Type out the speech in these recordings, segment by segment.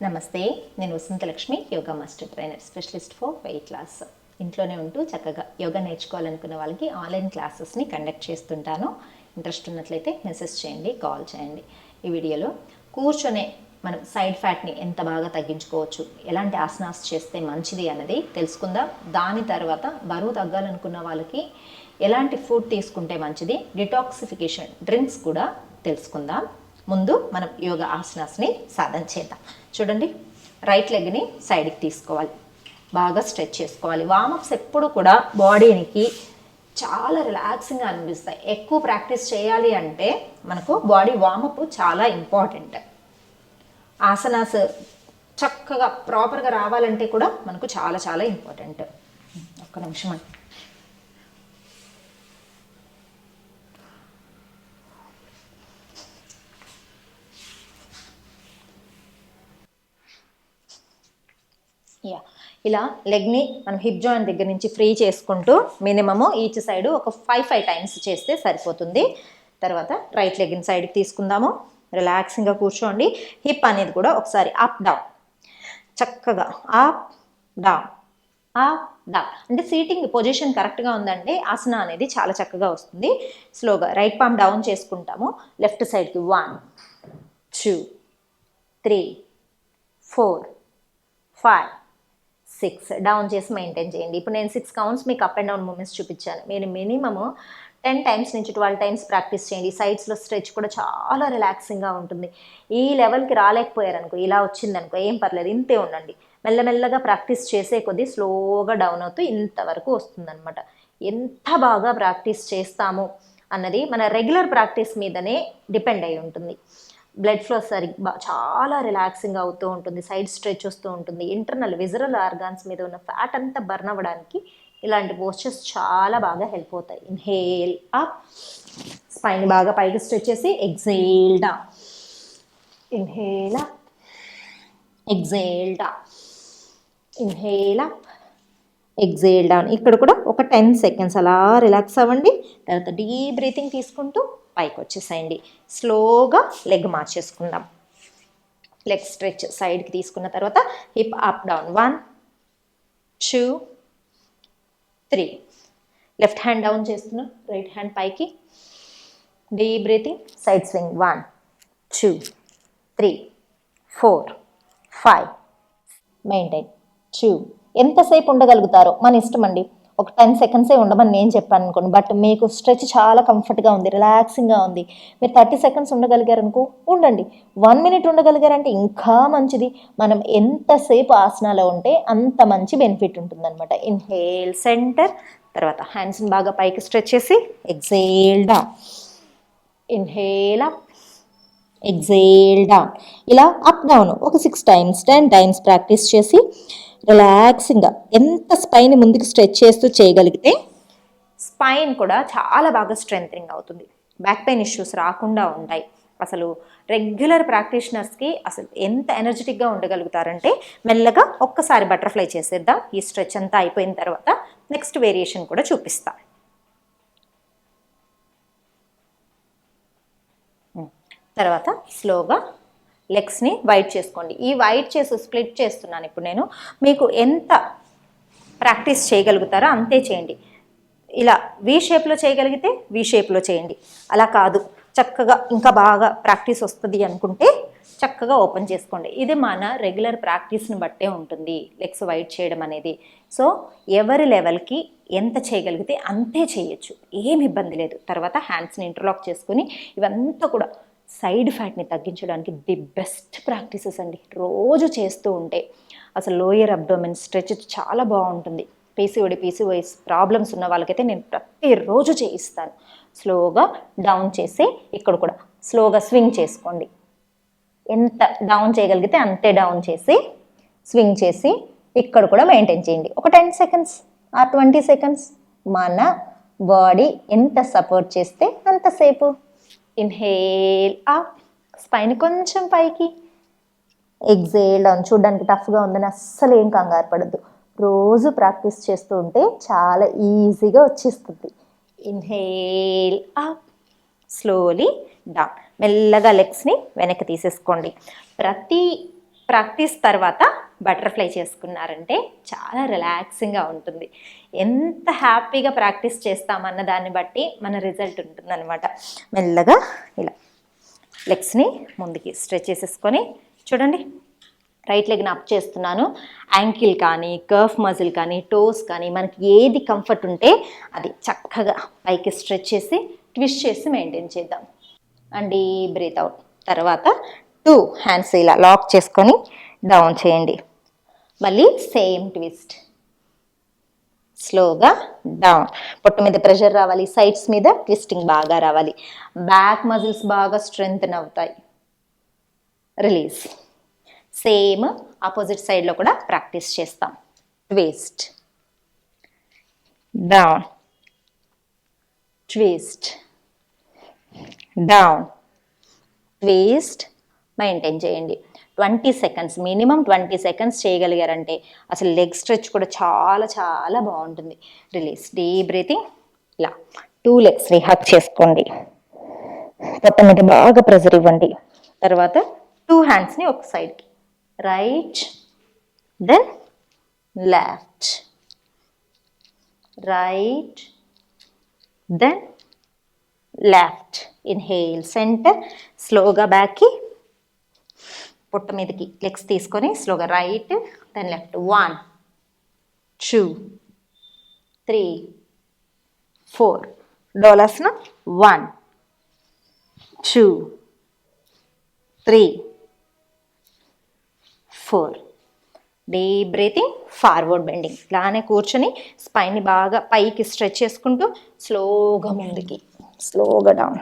నమస్తే, నేను Vasanthalakshmi, yoga master trainer, specialist for weight loss. ఇంట్లోనే ఉంటూ చక్కగా యోగా నేర్చుకోవాలనుకున్న వాళ్ళకి ఆన్లైన్ క్లాసెస్ని కండక్ట్ చేస్తుంటాను. ఇంట్రెస్ట్ ఉన్నట్లయితే మెసేజ్ చేయండి, కాల్ చేయండి. ఈ వీడియోలో కూర్చొనే మనం సైడ్ ఫ్యాట్ని ఎంత బాగా తగ్గించుకోవచ్చు, ఎలాంటి ఆసనాస్ చేస్తే మంచిది అన్నది తెలుసుకుందాం. దాని తర్వాత బరువు తగ్గాలనుకున్న వాళ్ళకి ఎలాంటి ఫుడ్ తీసుకుంటే మంచిది, డిటాక్సిఫికేషన్ డ్రింక్స్ కూడా తెలుసుకుందాం. ముందు మనం యోగా ఆసనాస్ని సాధన చేద్దాం. చూడండి, రైట్ లెగ్ని సైడ్కి తీసుకోవాలి, బాగా స్ట్రెచ్ చేసుకోవాలి. వామప్స్ ఎప్పుడు కూడా బాడీకి చాలా రిలాక్సింగ్గా అనిపిస్తాయి. ఎక్కువ ప్రాక్టీస్ చేయాలి అంటే మనకు బాడీ వామప్ చాలా ఇంపార్టెంట్. ఆసనాస్ చక్కగా ప్రాపర్గా రావాలంటే కూడా మనకు చాలా చాలా ఇంపార్టెంట్. ఒక్క నిమిషం అండి. ఇలా లెగ్ని మనం హిప్ జాయింట్ దగ్గర నుంచి ఫ్రీ చేసుకుంటూ మినిమము ఈచ్ సైడ్ ఒక 5 టైమ్స్ చేస్తే సరిపోతుంది. తర్వాత రైట్ లెగ్ని సైడ్కి తీసుకుందాము. రిలాక్సింగ్గా కూర్చోండి. హిప్ అనేది కూడా ఒకసారి అప్ డౌన్, చక్కగా అప్ డౌన్ అప్ డౌన్. అంటే సీటింగ్ పొజిషన్ కరెక్ట్గా ఉందంటే ఆసన అనేది చాలా చక్కగా వస్తుంది. స్లోగా రైట్ పామ్ డౌన్ చేసుకుంటాము. లెఫ్ట్ సైడ్కి 1 2 3 4 5 6 డౌన్ చేసి మెయింటైన్ చేయండి. ఇప్పుడు నేను 6 కౌంట్స్ మీకు అప్ అండ్ డౌన్ మూమెంట్స్ చూపించాను. మీరు మినిమము 10 టైమ్స్ నుంచి 12 టైమ్స్ ప్రాక్టీస్ చేయండి. సైడ్స్లో స్ట్రెచ్ కూడా చాలా రిలాక్సింగ్గా ఉంటుంది. ఈ లెవెల్కి రాలేకపోయారనుకో, ఇలా వచ్చిందనుకో ఏం పర్లేదు, ఇంతే ఉండండి. మెల్లమెల్లగా ప్రాక్టీస్ చేసే కొద్దీ స్లోగా డౌన్ అవుతూ ఇంతవరకు వస్తుందన్నమాట. ఎంత బాగా ప్రాక్టీస్ చేస్తాము అన్నది మన రెగ్యులర్ ప్రాక్టీస్ మీదనే డిపెండ్ అయి ఉంటుంది. బ్లడ్ ఫ్లో సరిగ్గా చాలా రిలాక్సింగ్ అవుతూ ఉంటుంది. సైడ్ స్ట్రెచ్ వస్తూ ఉంటుంది. ఇంటర్నల్ విజరల్ ఆర్గాన్స్ మీద ఉన్న ఫ్యాట్ అంతా బర్న్ అవ్వడానికి ఇలాంటి పోస్చర్స్ చాలా బాగా హెల్ప్ అవుతాయి. ఇన్హేల్ అప్, స్పైన్ బాగా పైకి స్ట్రెచ్ చేసి exhale down. Inhale up, exhale down. Inhale up, exhale down. ఇక్కడ కూడా ఒక 10 సెకండ్స్ అలా రిలాక్స్ అవ్వండి. తర్వాత డీప్ బ్రీతింగ్ తీసుకుంటూ పైకి వచ్చేసేయండి. స్లోగా లెగ్ మార్చేసుకుందాం. లెగ్ స్ట్రెచ్ సైడ్కి తీసుకున్న తర్వాత hip up down 1 2 3. Left hand down చేస్తున్నాం, రైట్ హ్యాండ్ పైకి. Deep breathing, side swing 1 2 3 4 5. Maintain 2. ఎంతసేపు ఉండగలుగుతారో మన ఇష్టం అండి. ఒక 10 సెకండ్సే ఉండమని నేను చెప్పాను అనుకోండి, బట్ మీకు స్ట్రెచ్ చాలా కంఫర్ట్గా ఉంది, రిలాక్సింగ్గా ఉంది, మీరు 30 సెకండ్స్ ఉండగలిగారనుకో ఉండండి. 1 మినిట్ ఉండగలిగారంటే ఇంకా మంచిది. మనం ఎంతసేపు ఆసనాలో ఉంటే అంత మంచి బెనిఫిట్ ఉంటుందన్నమాట. ఇన్హేల్ సెంటర్, తర్వాత హ్యాండ్స్ని బాగా పైకి స్ట్రెచ్ చేసి exhale down. Inhale up, exhale down. ఇలా అప్ డౌన్ ఒక 6 టైమ్స్ 10 టైమ్స్ ప్రాక్టీస్ చేసి రిలాక్సింగ్గా ఎంత స్పైన్ ముందుకు స్ట్రెచ్ చేస్తూ చేయగలిగితే స్పైన్ కూడా చాలా బాగా స్ట్రెంథనింగ్ అవుతుంది. బ్యాక్ పెయిన్ ఇష్యూస్ రాకుండా ఉంటాయి. అసలు రెగ్యులర్ ప్రాక్టీషనర్స్కి అసలు ఎంత ఎనర్జెటిక్గా ఉండగలుగుతారంటే, మెల్లగా ఒక్కసారి బటర్ఫ్లై చేసేద్దాం. ఈ స్ట్రెచ్ అంతా అయిపోయిన తర్వాత నెక్స్ట్ వేరియేషన్ కూడా చూపిస్తాం. తర్వాత స్లోగా లెగ్స్ని వైడ్ చేసుకోండి. ఈ వైడ్ చేసి స్ప్లిట్ చేస్తున్నాను ఇప్పుడు నేను. మీకు ఎంత ప్రాక్టీస్ చేయగలుగుతారో అంతే చేయండి. ఇలా వి షేప్లో చేయగలిగితే వి షేప్లో చేయండి. అలా కాదు, చక్కగా ఇంకా బాగా ప్రాక్టీస్ వస్తుంది అనుకుంటే చక్కగా ఓపెన్ చేసుకోండి. ఇది మన రెగ్యులర్ ప్రాక్టీస్ని బట్టే ఉంటుంది లెగ్స్ వైడ్ చేయడం అనేది. సో ఎవరి లెవెల్కి ఎంత చేయగలిగితే అంతే చేయొచ్చు, ఏమి ఇబ్బంది లేదు. తర్వాత హ్యాండ్స్ని ఇంటర్లాక్ చేసుకుని ఇవంతా కూడా సైడ్ ఫ్యాట్ని తగ్గించడానికి ది బెస్ట్ ప్రాక్టీసెస్ అండి. రోజు చేస్తూ ఉంటే అసలు లోయర్ అబ్డోమెన్ స్ట్రెచ్ చాలా బాగుంటుంది. పీసీఓఎస్ ప్రాబ్లమ్స్ ఉన్న వాళ్ళకైతే నేను ప్రతిరోజు చేయిస్తాను. స్లోగా డౌన్ చేసి ఇక్కడ కూడా స్లోగా స్వింగ్ చేసుకోండి. ఎంత డౌన్ చేయగలిగితే అంతే డౌన్ చేసి స్వింగ్ చేసి ఇక్కడ కూడా మెయింటైన్ చేయండి. ఒక 10 సెకండ్స్ ఆ 20 సెకండ్స్ మన బాడీ ఎంత సపోర్ట్ చేస్తే అంతసేపు. ఇన్హేల్ అప్, స్పైన్ కొంచెం పైకి. Exhale down. చూడడానికి టఫ్గా ఉందని అస్సలు ఏం కంగారు పడద్దు. రోజు ప్రాక్టీస్ చేస్తూ ఉంటే చాలా ఈజీగా వచ్చేస్తుంది. Inhale up, slowly down. మెల్లగా లెగ్స్ని వెనక్కి తీసేసుకోండి. ప్రతి ప్రాక్టీస్ తర్వాత బటర్ఫ్లై చేసుకున్నారంటే చాలా రిలాక్సింగ్గా ఉంటుంది. ఎంత హ్యాపీగా ప్రాక్టీస్ చేస్తామన్న దాన్ని బట్టి మన రిజల్ట్ ఉంటుందన్నమాట. మెల్లగా ఇలా లెగ్స్ని ముందుకి స్ట్రెచ్ చేసేసుకొని చూడండి, రైట్ లెగ్ని అప్ చేస్తున్నాను. యాంకిల్ కానీ, కర్ఫ్ మజిల్ కానీ, టోస్ కానీ మనకి ఏది కంఫర్ట్ ఉంటే అది చక్కగా పైకి స్ట్రెచ్ చేసి ట్విస్ట్ చేసి మెయింటైన్ చేద్దాం. And deep breath out. తర్వాత 2 హ్యాండ్స్ ఇలా లాక్ చేసుకొని డౌన్ చేయండి. మళ్ళీ సేమ్ ట్విస్ట్. స్లోగా డౌన్. పొట్ట మీద ప్రెషర్ రావాలి, సైడ్స్ మీద ట్విస్టింగ్ బాగా రావాలి, బ్యాక్ మజిల్స్ బాగా స్ట్రెంగ్తెన్ అవుతాయి. రిలీజ్. సేమ్ ఆపోజిట్ సైడ్లో కూడా ప్రాక్టీస్ చేస్తాం. Twist, down, twist, down, twist. Maintain చేయండి 20 సెకండ్స్, మినిమం 20 సెకండ్స్ చేయగలిగారంటే అసలు లెగ్ స్ట్రెచ్ కూడా చాలా చాలా బాగుంటుంది. రిలీజ్. Deep breathing. ఇలా 2 లెగ్స్ని హక్ చేసుకోండి, పొట్ట మీద బాగా ప్రెజర్ ఇవ్వండి. తర్వాత 2 హ్యాండ్స్ని ఒక సైడ్కి, right then left, right then left. Inhale center, స్లోగా బ్యాక్కి, పొట్ట మీదకి లెగ్స్ తీసుకొని స్లోగా right then left. 1 2 3 4. Dolasana. 1 2 3 4. Deep breathing, forward bending. ఇలానే కూర్చొని స్పైన్ని బాగా పైకి స్ట్రెచ్ చేసుకుంటూ స్లోగా ముందుకి, స్లోగా డౌన్.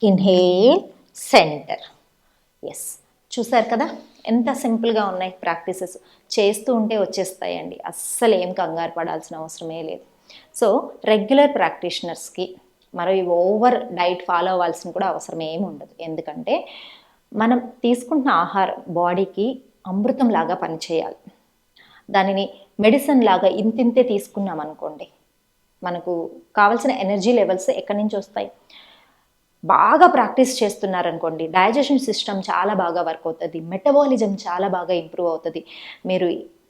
Inhale centre. ఎస్, చూసారు కదా ఎంత సింపుల్గా ఉన్నాయి ప్రాక్టీసెస్. చేస్తూ ఉంటే వచ్చేస్తాయండి, అస్సలు ఏం కంగారు పడాల్సిన అవసరమే లేదు. సో రెగ్యులర్ ప్రాక్టీషనర్స్కి మరి ఓవర్ డైట్ ఫాలో అవ్వాల్సిన కూడా అవసరం ఏమి ఉండదు. ఎందుకంటే మనం తీసుకుంటున్న ఆహారం బాడీకి అమృతం లాగా పనిచేయాలి. దానిని మెడిసిన్ లాగా ఇంతింతే తీసుకున్నాం అనుకోండి, మనకు కావాల్సిన ఎనర్జీ లెవెల్స్ ఎక్కడి నుంచి వస్తాయి? బాగా ప్రాక్టీస్ చేస్తున్నారనుకోండి, డైజెషన్ సిస్టమ్ చాలా బాగా వర్క్ అవుతుంది, మెటబాలిజం చాలా బాగా ఇంప్రూవ్ అవుతుంది. మీరు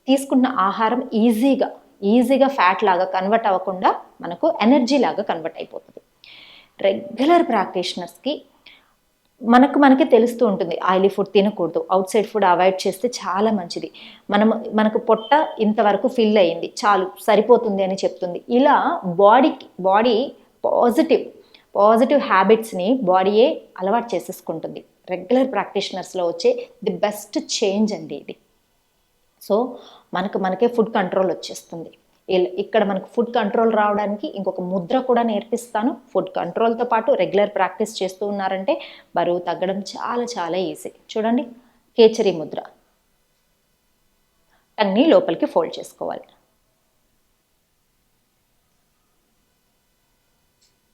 తీసుకున్న ఆహారం ఈజీగా ఫ్యాట్ లాగా కన్వర్ట్ అవ్వకుండా మనకు ఎనర్జీ లాగా కన్వర్ట్ అయిపోతుంది. రెగ్యులర్ ప్రాక్టీషనర్స్కి మనకి తెలుస్తూ ఉంటుంది ఆయిలీ ఫుడ్ తినకూడదు, అవుట్ సైడ్ ఫుడ్ అవాయిడ్ చేస్తే చాలా మంచిది, మనకు పొట్ట ఇంతవరకు ఫిల్ అయ్యింది చాలు సరిపోతుంది అని చెప్తుంది. ఇలా బాడీ పాజిటివ్ హ్యాబిట్స్ని బాడీయే అలవాటు చేసేసుకుంటుంది. రెగ్యులర్ ప్రాక్టీషనర్స్లో వచ్చే ది బెస్ట్ చేంజ్ అండి ఇది. సో మనకే ఫుడ్ కంట్రోల్ వచ్చేస్తుంది. ఇక్కడ మనకు ఫుడ్ కంట్రోల్ రావడానికి ఇంకొక ముద్ర కూడా నేర్పిస్తాను. ఫుడ్ కంట్రోల్తో పాటు రెగ్యులర్ ప్రాక్టీస్ చేస్తూ ఉన్నారంటే బరువు తగ్గడం చాలా చాలా ఈజీ. చూడండి, కేచరి ముద్ర. టంగ్ని లోపలికి ఫోల్డ్ చేసుకోవాలి.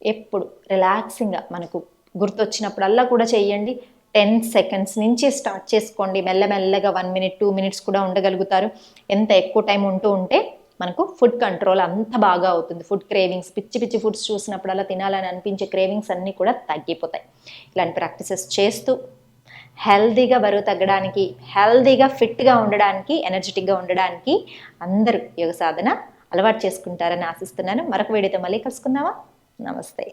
ఎప్పుడు రిలాక్సింగ్గా మనకు గుర్తొచ్చినప్పుడల్లా కూడా చేయండి. 10 సెకండ్స్ నుంచి స్టార్ట్ చేసుకోండి. మెల్లమెల్లగా 1 మినిట్ 2 మినిట్స్ కూడా ఉండగలుగుతారు. ఎంత ఎక్కువ టైం ఉంటే మనకు ఫుడ్ కంట్రోల్ అంత బాగా అవుతుంది. ఫుడ్ క్రేవింగ్స్, పిచ్చి ఫుడ్స్ చూసినప్పుడల్లా తినాలని అనిపించే క్రేవింగ్స్ అన్నీ కూడా తగ్గిపోతాయి. ఇలాంటి ప్రాక్టీసెస్ చేస్తూ హెల్దీగా బరువు తగ్గడానికి, హెల్దీగా ఫిట్గా ఉండడానికి, ఎనర్జెటిక్గా ఉండడానికి అందరూ యోగ సాధన అలవాటు చేసుకుంటారని ఆశిస్తున్నాను. మరొక వీడియోతో మళ్ళీ కలుసుకుందామా? నమస్తే.